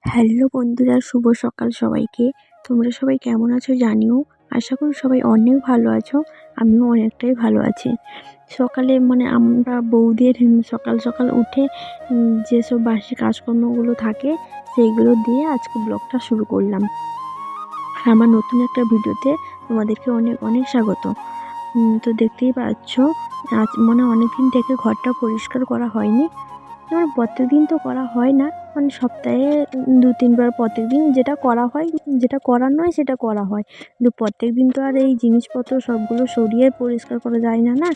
Hello বন্ধুরা, শুভ সকাল সবাইকে। তোমরা সবাই কেমন আছো জানিও। আশা করি সবাই অনেক ভালো আছো। আমিও অনেকটাই ভালো আছি। সকালে আমরা বউদের সকাল সকাল উঠে যেসব বাসি কাজকর্মগুলো থাকে সেইগুলো দিয়ে আজকে ব্লগটা শুরু করলাম। আর আমার নতুন একটা ভিডিওতে তোমাদেরকে অনেক অনেক স্বাগত। তো দেখতেই পাচ্ছ, আজ অনেকদিন থেকে ঘরটা পরিষ্কার করা হয়নি। প্রত্যেকদিন তো করা হয় না, সপ্তাহে 2-3 বার প্রত্যেকদিন যেটা করা হয়, যেটা করার নয় সেটা করা হয়। কিন্তু প্রত্যেকদিন তো আর এই জিনিসপত্র সবগুলো সরিয়ে পরিষ্কার করা যায় না, না?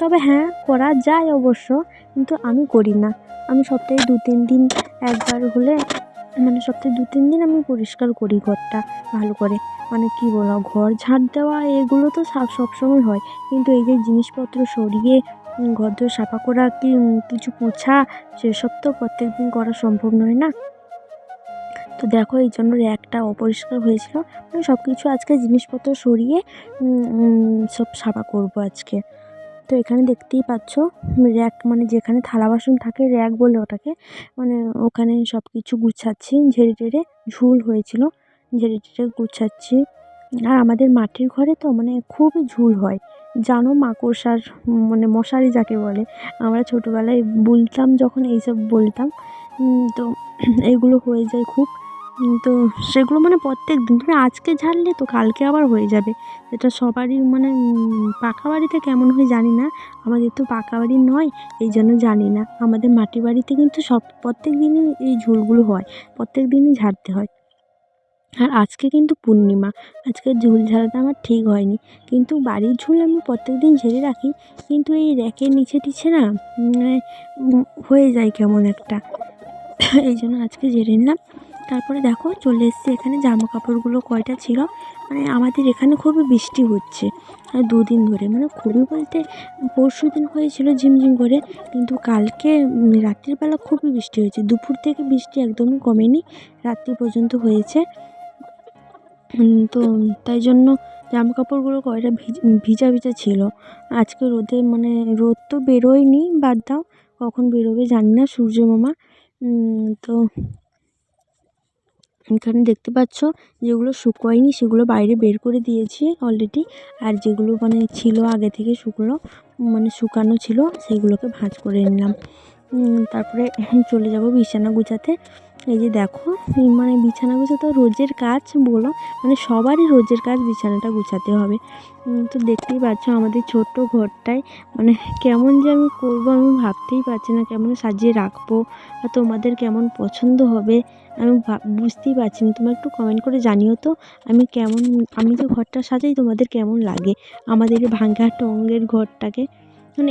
তবে হ্যাঁ, করা যায় অবশ্য, কিন্তু আমি করি না। আমি সপ্তাহে 2-3 দিন একবার হলে সপ্তাহে 2-3 দিন আমি পরিষ্কার করি ঘরটা ভালো করে। কি বলো, ঘর ঝাঁট দেওয়া এগুলো তো সবসময় হয়, কিন্তু এই যে জিনিসপত্র সরিয়ে ঘরদোর সাফা করা, কিছু পোছা, সেসব তো প্রত্যেকদিন করা সম্ভব নয়, না? তো দেখো, এই জন্য র্যাকটা অপরিষ্কার হয়েছিল। সব কিছু আজকে জিনিসপত্র সরিয়ে সব সাফা করব আজকে। তো এখানে দেখতেই পাচ্ছ, র্যাক যেখানে থালা বাসন থাকে, র্যাক বলে ওটাকে, ওখানে সব কিছু গুছাচ্ছি। ঝেড়ে টেড়ে ঝুল হয়েছিল, ঝেড়ে টেড়ে গুছাচ্ছি। আর আমাদের মাটির ঘরে তো খুবই ঝুল হয়, জানো, মাকড়সার মশারি যাকে বলে। আমরা ছোটোবেলায় বলতাম, যখন এইসব বলতাম, তো এগুলো হয়ে যায় খুব। তো সেগুলো প্রত্যেক দিন তুমি আজকে ঝাড়লে তো কালকে আবার হয়ে যাবে। এটা সবারই পাকা বাড়িতে কেমন হয় জানি না, আমাদের তো পাকা বাড়ি নয়, এই জন্য জানি না। আমাদের মাটির বাড়িতে কিন্তু প্রত্যেক দিনই এই ঝুলগুলো হয়, প্রত্যেক দিনই ঝাড়তে হয়। আর আজকে কিন্তু পূর্ণিমা, আজকে ঝুল ঝাড়াটা আমার ঠিক হয়নি। কিন্তু বাড়ির ঝুল আমি প্রত্যেক দিন ঝেড়ে রাখি, কিন্তু এই র্যাকের নিচে টিছে না হয়ে যায় কেমন একটা, এই জন্য আজকে ঝেড়ে নিলাম। তারপরে দেখো, চলে এসেছি এখানে। জামা কাপড়গুলো কয়টা ছিল, আমাদের এখানে খুবই বৃষ্টি হচ্ছে আর 2 দিন ধরে, খুবই বলতে পরশু দিন হয়েছিল ঝিমঝিম করে, কিন্তু কালকে রাত্রিবেলা খুবই বৃষ্টি হয়েছে। দুপুর থেকে বৃষ্টি একদমই কমেনি, রাত্রি পর্যন্ত হয়েছে। তো তাই জন্য জামা কাপড়গুলো কয়টা ভিজা ভিজা ছিল। আজকে রোদে রোদ তো বেরোয়নি, বাদ দাও, কখন বেরোবে জানি না, সূর্য মামা। তো এখানে দেখতে পাচ্ছ, যেগুলো শুকোয়নি সেগুলো বাইরে বের করে দিয়েছি অলরেডি। আর যেগুলো ছিল আগে থেকে শুকানো ছিল, সেগুলোকে ভাঁজ করে নিলাম। তারপরে চলে যাব বিছানা গুছাতে। এই যে দেখো, বিছানা গুছাতে রোজের কাজ বলো, সবারই রোজের কাজ বিছানাটা গুছাতে হবে। তো দেখতেই পাচ্ছ, আমাদের ছোট্ট ঘরটায় কেমন যে আমি করবো, আমি ভাবতেই পারছি না কেমন সাজিয়ে রাখবো, আর তোমাদের কেমন পছন্দ হবে আমি বুঝতেই পারছি না। তোমরা একটু কমেন্ট করে জানিও তো, আমি যে ঘরটা সাজাই তোমাদের কেমন লাগে, আমাদের এই ভাঙ্গা টঙ্গের ঘরটাকে।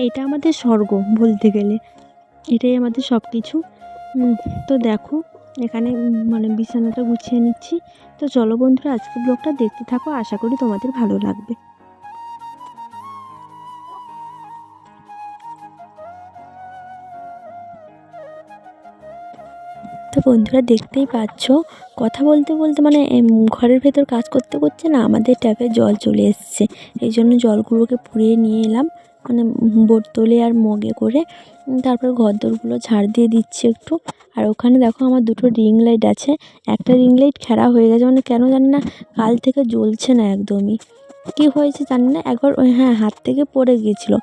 এটা আমাদের স্বর্গ বলতে গেলে, এটাই আমাদের সব কিছু। তো দেখো, এখানে বিছানাটা গুছিয়ে নিচ্ছি। তো চলো বন্ধুরা, আজকে ব্লগটা দেখতে থাকো, আশা করি তোমাদের ভালো লাগবে। তো বন্ধুরা, দেখতেই পাচ্ছ, কথা বলতে বলতে ঘরের ভেতর কাজ করতে করতে না আমাদের ট্যাপে জল চলে এসছে। এই জন্য জলগুলোকে পুড়িয়ে নিয়ে এলাম, বোতলে আর মগে করে। তারপর ঘরদোরগুলো ঝাড় দিয়ে দিচ্ছি একটু। আর ওখানে দেখো, আমার 2টো রিং লাইট আছে। একটা রিং লাইট খারাপ হয়ে গেছে, কেন জানি না, কাল থেকে জ্বলছে না একদমই। কী হয়েছে জানি না, একবার হ্যাঁ, হাত থেকে পড়ে গিয়েছিলো।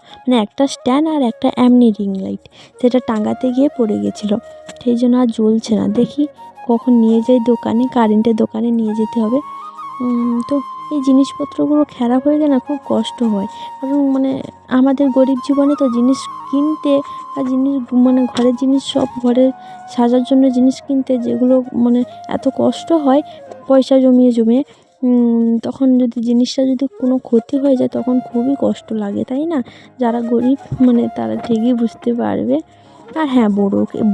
একটা স্ট্যান্ড আর একটা এমনি রিং লাইট, সেটা টাঙাতে গিয়ে পড়ে গেছিলো, সেই জন্য আর জ্বলছে না। দেখি কখন নিয়ে যাই দোকানে, কারেন্টের দোকানে নিয়ে যেতে হবে। তো এই জিনিসপত্রগুলো খারাপ হয়ে গেলে না খুব কষ্ট হয়, কারণ আমাদের গরিব জীবনে তো জিনিস কিনতে, আর জিনিস ঘরের জিনিস, সব ঘরের সাজার জন্য জিনিস কিনতে, যেগুলো এত কষ্ট হয় পয়সা জমিয়ে জমিয়ে, তখন যদি জিনিসটা যদি কোনো ক্ষতি হয়ে যায়, তখন খুবই কষ্ট লাগে, তাই না? যারা গরিব তারা ঠিকই বুঝতে পারবে। আর হ্যাঁ,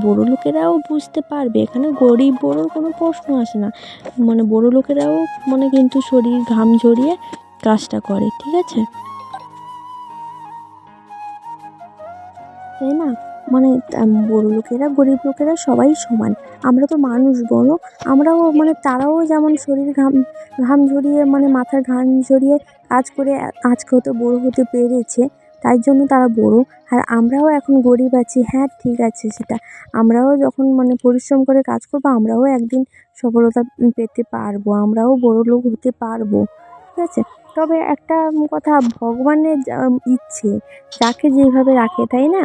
বড়ো লোকেরাও বুঝতে পারবে, এখানে গরিব বড়োর কোনো প্রশ্ন আসে না। বড়ো লোকেরাও কিন্তু শরীর ঘাম ঝরিয়ে কাজটা করে, ঠিক আছে, তাই না? বড়ো লোকেরা গরিব লোকেরা সবাই সমান। আমরা তো মানুষ, বলো, আমরাও তারাও যেমন শরীর ঘাম ঘাম ঝরিয়ে মাথার ঘাম ঝরিয়ে কাজ করে আজকে হয়তো বড়ো হতে পেরেছে, তাই জন্য তারা বড়। আর আমরাও এখন গরিব আছি, হ্যাঁ ঠিক আছে সেটা, আমরাও যখন মানে পরিশ্রম করে কাজ করবো আমরাও একদিন সফলতা পেতে পারবো, আমরাও বড়লোক হতে পারবো, ঠিক আছে। তবে একটা কথা, ভগবানের ইচ্ছে যাকে যেইভাবে রাখে, তাই না?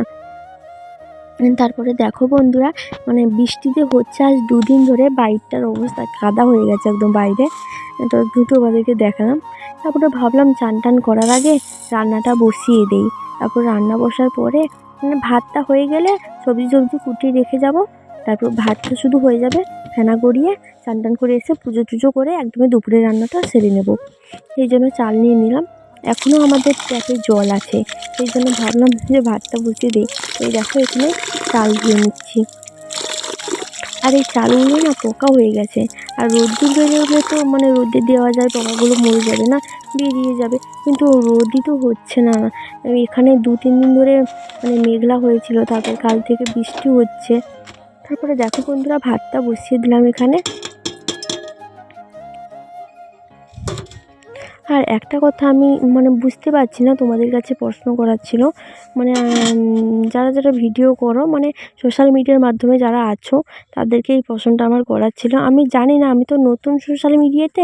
তারপরে দেখো বন্ধুরা, মানে বৃষ্টিতে হচ্ছে আজ 2 দিন ধরে বাইরটার অবস্থা কাদা হয়ে গেছে একদম বাইরে। তো দুটো ওদেরকে দেখালাম। তারপরে ভাবলাম চান টান করার আগে রান্নাটা বসিয়ে দেই। তারপর রান্না বসার পরে মানে ভাতটা হয়ে গেলে সবজি টবজি কুটিয়ে রেখে যাব। তারপর ভাতটা শুধু হয়ে যাবে, ফেনা গড়িয়ে চান টান করে এসে পুজো টুজো করে একদমই দুপুরের রান্নাটা সেরে নেব। সেই জন্য চাল নিয়ে নিলাম। এখনও আমাদের ট্যাপে জল আছে, সেই জন্য ভাবলাম যে ভাতটা বসিয়ে দিই। এই দেখো এখানে চাল দিয়ে নিচ্ছি। আর এই চালগুলো না পোকা হয়ে গেছে, আর রোদ্দুর বেরোলে তো মানে রোদে দেওয়া যায়, পোকাগুলো মরে যাবে না, বেরিয়ে যাবে, কিন্তু রোদই তো হচ্ছে না। এখানে 2-3 দিন ধরে মানে মেঘলা হয়েছিল, তারপর কাল থেকে বৃষ্টি হচ্ছে। তারপরে দেখো বন্ধুরা, ভাতটা বসিয়ে দিলাম এখানে। আর একটা কথা আমি মানে বুঝতে পারছি না, তোমাদের কাছে প্রশ্ন করার ছিল, মানে যারা যারা ভিডিও করো মানে সোশ্যাল মিডিয়ার মাধ্যমে যারা আছো, তাদেরকে এই প্রশ্নটা আমার করার ছিল। আমি জানি না, আমি তো নতুন সোশ্যাল মিডিয়াতে,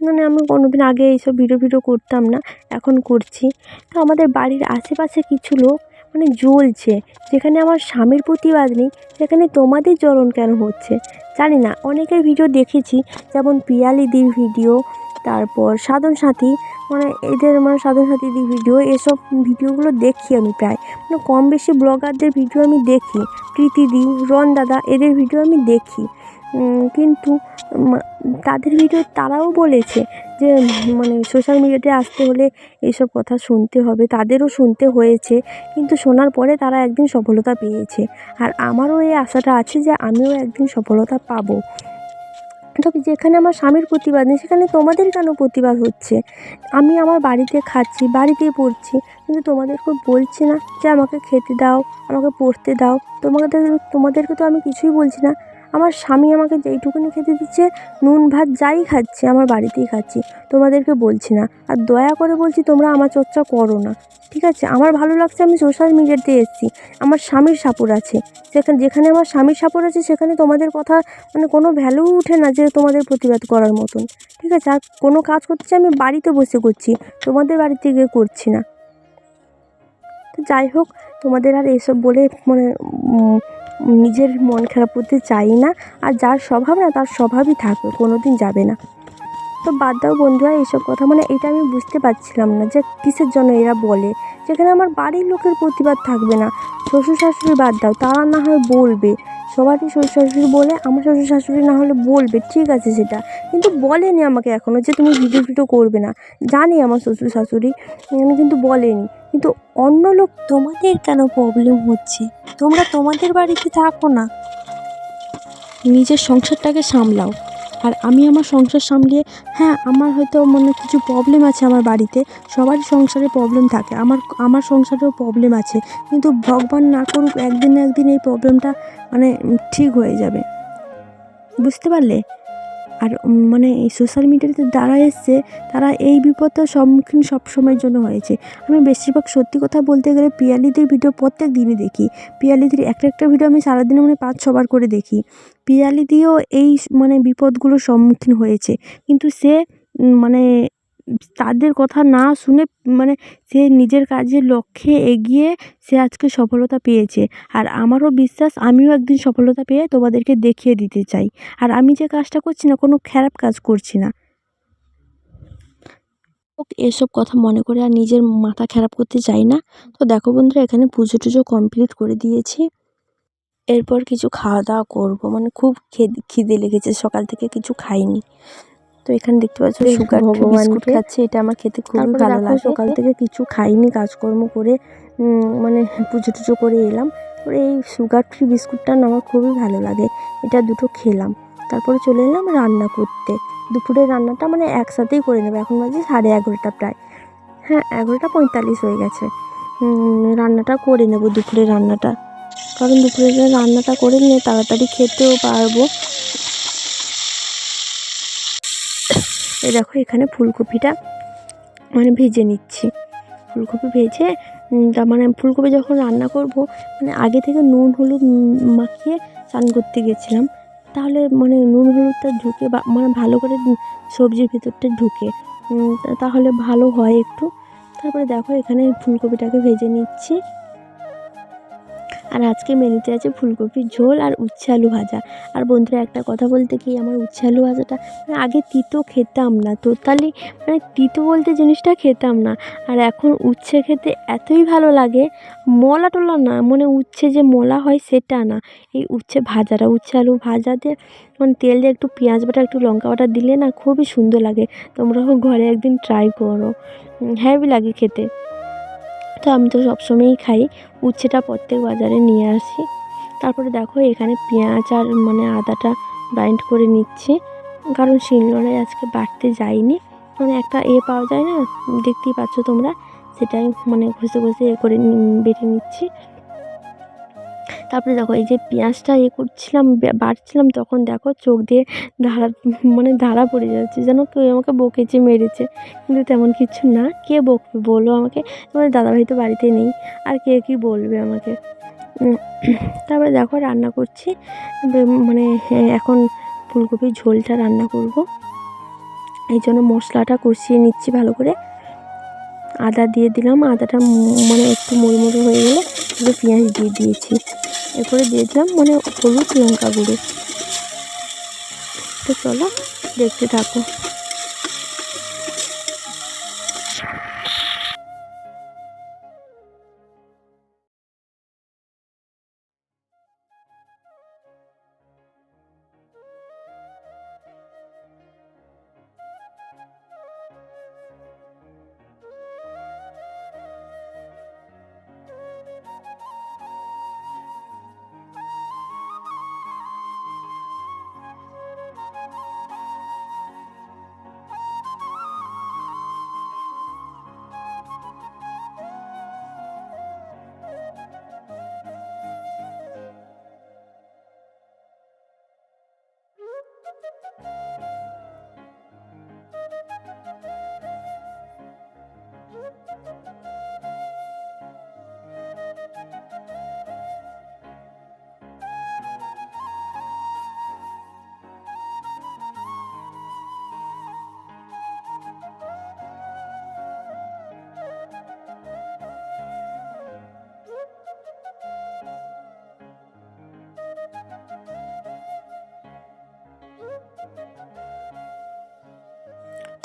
মানে আমি কোনোদিন আগে এইসব ভিডিও করতাম না, এখন করছি। তো আমাদের বাড়ির আশেপাশে কিছু লোক মানে জ্বলছে, যেখানে আমার স্বামীর প্রতিবাদ নেই সেখানে তোমাদের জ্বলন কেন হচ্ছে জানি না। অনেকের ভিডিও দেখেছি, যেমন পিয়ালিদির ভিডিও, তারপর সাধন সাথী, মানে এদের মানে সাধন সাথীদের ভিডিও, এসব ভিডিওগুলো দেখি আমি প্রায়, মানে কম বেশি ব্লগারদের ভিডিও আমি দেখি, প্রীতিদি, রন দাদা, এদের ভিডিও আমি দেখি। কিন্তু তাদের ভিডিও তারাও বলেছে যে মানে সোশ্যাল মিডিয়াতে আসতে হলে এইসব কথা শুনতে হবে, তাদেরও শুনতে হয়েছে, কিন্তু শোনার পরে তারা একদিন সফলতা পেয়েছে। আর আমারও এই আশাটা আছে যে আমিও একদিন সফলতা পাবো। তবে যেখানে আমার স্বামীর প্রতিবাদ নেই সেখানে তোমাদের কেন প্রতিবাদ হচ্ছে? আমি আমার বাড়িতে খাচ্ছি, বাড়িতেই পড়ছি, কিন্তু তোমাদেরকে বলছি না যে আমাকে খেতে দাও, আমাকে পড়তে দাও। তোমাদেরকে তো আমি কিছুই বলছি না। আমার স্বামী আমাকে যেইটুকুনি খেতে দিচ্ছে, নুন ভাত যাই খাচ্ছি আমার বাড়িতেই খাচ্ছি, তোমাদেরকে বলছি না। আর দয়া করে বলছি তোমরা আমার চর্চা করো না, ঠিক আছে? আমার ভালো লাগছে, আমি সোশ্যাল মিডিয়াতে এসেছি, আমার স্বামীর সাপোর্ট আছে। যেখানে আমার স্বামীর সাপোর্ট আছে সেখানে তোমাদের কথা মানে কোনো ভ্যালু উঠে না যে তোমাদের প্রতিবাদ করার মতন, ঠিক আছে? আর কোনো কাজ করতে চাই আমি বাড়িতে বসে করছি, তোমাদের বাড়িতে গিয়ে করছি না। তো যাই হোক, তোমাদের আর এসব বলে মানে নিজের মন খারাপ করতে চাই না। আর যার স্বভাব না তার স্বভাবই থাকবে, কোনো দিন যাবে না। তো বাদ দাও বন্ধুরা এইসব কথা, মানে এটা আমি বুঝতে পারছিলাম না যে কিসের জন্য এরা বলে, যেখানে আমার বাড়ির লোকের প্রতিবাদ থাকবে না। শ্বশুর শাশুড়ি বাদ দাও, তারা না হয় বলবে, সবারই শ্বশুর শাশুড়ি বলে, আমার শ্বশুর শাশুড়ি না হলে বলবে, ঠিক আছে সেটা, কিন্তু বলেনি আমাকে এখনও যে তুমি ভিডিও করবে না। জানি আমার শ্বশুর শাশুড়ি, কিন্তু বলেনি। কিন্তু অন্য লোক, তোমাদের কেন প্রবলেম হচ্ছে? তোমরা তোমাদের বাড়িতে থাকো না, নিজের সংসারটাকে সামলাও। আর আমি আমার সংসার সামলিয়ে, হ্যাঁ আমার হয়তো মানে কিছু প্রবলেম আছে আমার বাড়িতে, সবারই সংসারে প্রবলেম থাকে, আমার সংসারেও প্রবলেম আছে, কিন্তু ভগবান না করুক একদিন না একদিন এই প্রবলেমটা মানে ঠিক হয়ে যাবে, বুঝতে পারলে? আর মানে এই সোশ্যাল মিডিয়াতে যারা এসছে তারা এই বিপদের সম্মুখীন সব সময়ের জন্য হয়েছে। আমি বেশিরভাগ সত্যি কথা বলতে গেলে পিয়ালিদের ভিডিও প্রত্যেক দিনই দেখি। পিয়ালিদির একটা ভিডিও আমি সারাদিনে মানে 5-6 বার করে দেখি। পিয়ালিদিও এই মানে বিপদগুলোর সম্মুখীন হয়েছে, কিন্তু সে মানে তাদের কথা না শুনে মানে সে নিজের কাজের লক্ষ্যে এগিয়ে সে আজকে সফলতা পেয়েছে। আর আমারও বিশ্বাস আমিও একদিন সফলতা পেয়ে তোমাদেরকে দেখিয়ে দিতে চাই। আর আমি যে কাজটা করছি না কোনো খারাপ কাজ করছি না। এসব কথা মনে করে আর নিজের মাথা খারাপ করতে চাই না। তো দেখো বন্ধুরা, এখানে পুজো টুজো কমপ্লিট করে দিয়েছি। এরপর কিছু খাওয়া দাওয়া করবো, মানে খুব খিদে লেগেছে, সকাল থেকে কিছু খাইনি। তো এখানে দেখতে পাচ্ছ সুগার ফ্রি বিস্কুট খাচ্ছি, এটা আমার খেতে খুবই ভালো লাগে। সকাল থেকে কিছু খাইনি, কাজকর্ম করে মানে পুজো টুজো করে এলাম। তারপরে এই সুগার ফ্রি বিস্কুটটা না আমার খুবই ভালো লাগে, এটা দুটো খেলাম। তারপরে চলে এলাম রান্না করতে। দুপুরের রান্নাটা মানে একসাথেই করে নেবো, এখন বাজে 11:30 প্রায়, হ্যাঁ 11:45 হয়ে গেছে। রান্নাটা করে নেবো দুপুরের রান্নাটা, কারণ দুপুরের রান্নাটা করে নিয়ে তাড়াতাড়ি খেতেও পারবো। এই দেখো এখানে ফুলকপিটা মানে ভেজে নিচ্ছি, ফুলকপি ভেজে তার মানে ফুলকপি যখন রান্না করব মানে আগে থেকে নুন হলুদ মাখিয়ে চান করতে গেছিলাম, তাহলে মানে নুন হলুদটা ঢুকে বা মানে ভালো করে সবজির ভিতরটা ঢুকে তাহলে ভালো হয় একটু। তারপরে দেখো এখানে ফুলকপিটাকে ভেজে নিচ্ছি। আর আজকে মেনুতে আছে ফুলকপির ঝোল আর উচ্ছে আলু ভাজা। আর বন্ধুরা একটা কথা বলতে কি, আমার উচ্ছে আলু ভাজাটা মানে আগে তিতো খেতাম না টোটালি, মানে তিতো বলতে জিনিসটা খেতাম না। আর এখন উচ্ছে খেতে এতই ভালো লাগে, মলা টলা না, মানে উচ্ছে যে মলা হয় সেটা না, এই উচ্ছে ভাজাটা, উচ্ছে আলু ভাজাতে মানে তেল দিয়ে একটু পেঁয়াজ বাটা একটু লঙ্কা বাটা দিলে না খুবই সুন্দর লাগে। তোমরাও ঘরে একদিন ট্রাই করো, হেভি লাগে খেতে। তো আমি তো সবসময়ই খাই, উচ্ছেটা প্রত্যেক বাজারে নিয়ে আসি। তারপরে দেখো এখানে পেঁয়াজ আর মানে আদাটা গ্রাইন্ড করে নিচ্ছি, কারণ শিলনোড়ায় আজকে বাটতে যাইনি, মানে একটা পাওয়া যায় না, দেখতেই পাচ্ছ তোমরা, সেটাই মানে ঘষে ঘষে করে বেটে নিচ্ছি। তারপরে দেখো এই যে পেঁয়াজটা করছিলাম বাটছিলাম, তখন দেখো চোখ দিয়ে মানে ধারা পড়ে যাচ্ছে, যেন কেউ আমাকে বকেছে মেরেছে, কিন্তু তেমন কিছু না। কে বকবে বলো আমাকে, তোমাদের দাদাভাই তো বাড়িতে নেই, আর কে কী বলবে আমাকে। তারপরে দেখো রান্না করছি, মানে এখন ফুলকপির ঝোলটা রান্না করব, এই জন্য মশলাটা কষিয়ে নিচ্ছি ভালো করে। আদা দিয়ে দিলাম, আদাটা মানে একটু মুড়মুড়ে হয়ে গেলে পুরো পেঁয়াজ দিয়ে দিয়েছি, এরপরে দিয়ে দিলাম মানে হলুদ লঙ্কা গুঁড়ো। তো চলো দেখতে থাকো।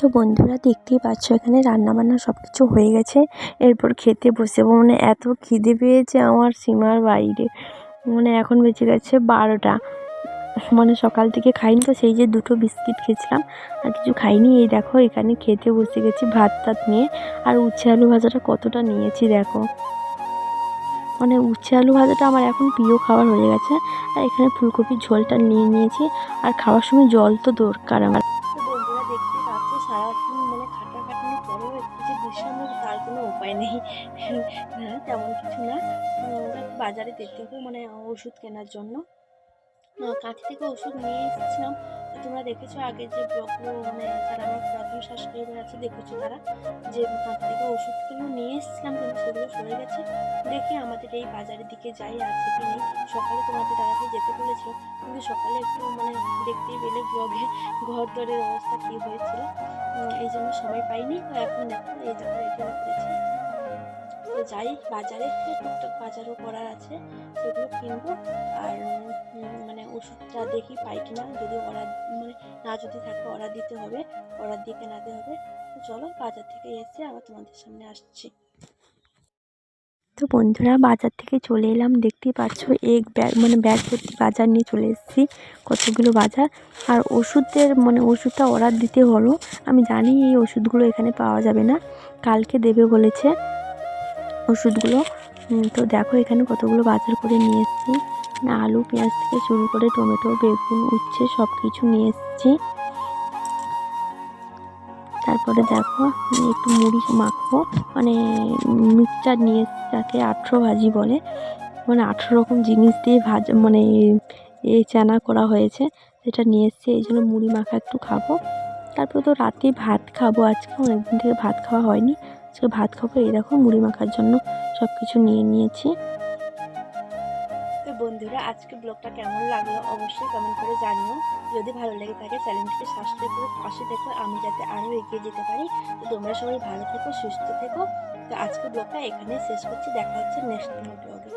তো বন্ধুরা দেখতেই পাচ্ছ এখানে রান্নাবান্না সব কিছু হয়ে গেছে, এরপর খেতে বসেবো। মানে এত খিদে পেয়েছে আমার সীমার বাইরে, মানে এখন বেঁচে গেছে 12টা, মানে সকাল থেকে খাইনি তো, সেই যে 2টো বিস্কিট খেয়েছিলাম, আর কিছু খাইনি। এই দেখো এখানে খেতে বসে গেছি ভাত টাত নিয়ে, আর উচ্ছে আলু ভাজাটা কতটা নিয়েছি দেখো, মানে উচ্ছে আলু ভাজাটা আমার এখন প্রিয় খাবার হয়ে গেছে। আর এখানে ফুলকপির ঝোলটা নিয়ে নিয়েছি, আর খাওয়ার সময় জল তো দরকার আমার। তো বন্ধুরা দেখতে পাচ্ছ সারাদিন মানে খাটাখাটনির পরেও একটু যে বিশ্রাম নেবো তার কোনো উপায় নেই। না তেমন কিছু না, বাজারে যেতে হবে মানে ওষুধ কেনার জন্য। কাঁথি থেকে ওষুধ নিয়ে এসেছিলাম, তোমরা দেখেছো আগে যে ব্লগগুলো, মানে যারা আমার পুরাতন সাবস্ক্রাইবার আছে দেখেছো তারা, যে কাঁথি থেকে ওষুধগুলো নিয়ে এসেছিলাম, কিন্তু সেগুলো সরে গেছে। দেখি আমাদের এই বাজারের দিকে যাই আছে কি নেই। সকালে তোমাদের দাদাকে যেতে বলেছিল, কিন্তু সকালে একটু মানে দেখতেই পেলে ব্লগে ঘর দরের অবস্থা কী হয়েছিল, এই জন্য সময় পাইনি। তো এখন দেখো এই দেখো রেডি করেছি, তো যাই বাজারে, টুকটাক বাজারও করার আছে, সেগুলো কিনবো। আর মানে ওষুধটা দেখি পাই কিনা, যদি অর্ডার মানে না যদি থাকে অর্ডার দিতে হবে, অর্ডার দিয়ে কেনাতে হবে। তো চলো বাজার থেকে এসে আবার তোমাদের সামনে আসছি। তো বন্ধুরা বাজার থেকে চলে এলাম, দেখতেই পাচ্ছ ব্যাগ মানে ব্যাগ ভর্তি বাজার নিয়ে চলে এসেছি, কতগুলো বাজার। আর ওষুধের মানে ওষুধটা অর্ডার দিতে হলো, আমি জানি এই ওষুধগুলো এখানে পাওয়া যাবে না, কালকে দেবে বলেছে ওষুধগুলো। তো দেখো এখানে কতগুলো বাজার করে নিয়ে এসেছি, মানে আলু পেঁয়াজ থেকে শুরু করে টমেটো বেগুন উচ্ছে সব কিছু নিয়ে এসেছি। তারপরে দেখো একটু মুড়ি মাখবো, মানে মিক্সচার নিয়ে এসেছি, যাকে 18 ভাজি বলে, মানে 18 রকম জিনিস দিয়ে ভাজা মানে এই চানা করা হয়েছে, সেটা নিয়ে এসেছি, এই জন্য মুড়ি মাখা একটু খাবো। তারপরে তো রাতে ভাত খাবো, আজকে অনেকদিন থেকে ভাত খাওয়া হয়নি, আজকে ভাত খাবো। এই দেখো মুড়ি মাখার জন্য সব কিছু নিয়ে নিয়েছি। তো বন্ধুরা, আজকে ব্লগটা কেমন লাগলো অবশ্যই কমেন্ট করে জানিও। যদি ভালো লেগে থাকে চ্যানেলটিকে সাবস্ক্রাইব করে পাশে থেকো, আমি যাতে আরও এগিয়ে যেতে পারি। তো তোমরা সবাই ভালো থেকো, সুস্থ থেকো। তো আজকে ব্লগটা এখানে শেষ করছি। দেখা হচ্ছে নেক্সট ব্লগে।